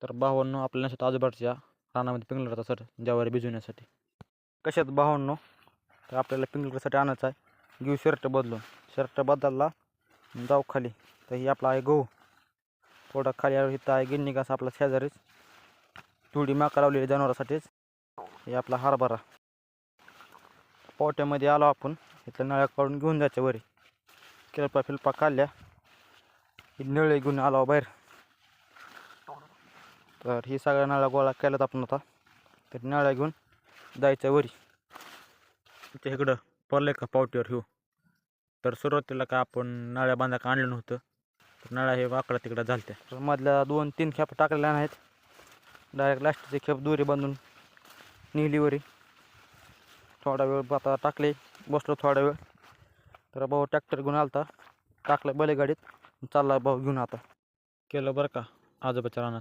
तर भावांनो आपल्या नशात आजूबाजूच्या रानामध्ये पिंगलरचा सर ज्वारी भिजवण्यासाठी कशात भावांनो तर आपल्याला पिंगलरसाठी आणायचं आहे. घेऊ शर्ट बदलून, शर्ट बदलला जाऊ खाली. तर ही आपला आहे गहू, थोडा खाली इथं आहे गिन्नी घास आपला शेजारीच, थोडी माका लावलेली जनावरासाठीच. हे आपला हरभरा. पोट्यामध्ये आलो आपण, इथल्या नळ्या काढून घेऊन जायच्या वरी. किलपा फिलपा काढल्या, ही नळे घेऊन आलो बाहेर. तर ही सगळ्या नळ्या गोळा केल्यात आपण आता. तर नळ्या घेऊन जायच्या वरी. इथे इकडं पडलं का पावटीवर हो. तर सुरुवातीला का आपण नळ्या बांधा का आणलं नव्हतं, तर नळ्या हे वाकडा तिकडं झालत्या. तर मधल्या 2-3 खेप टाकलेल्या नाहीत, डायरेक्ट लास्टची खेप दोरी बांधून नेली वरी. थोडा वेळ आता टाकले, बसलो थोडा वेळ. तर भाऊ ट्रॅक्टर घेऊन आलता, टाकलं बैलगाडीत, चालला भाऊ घेऊन. आता केलं बरं का आजोबाच्या रानात.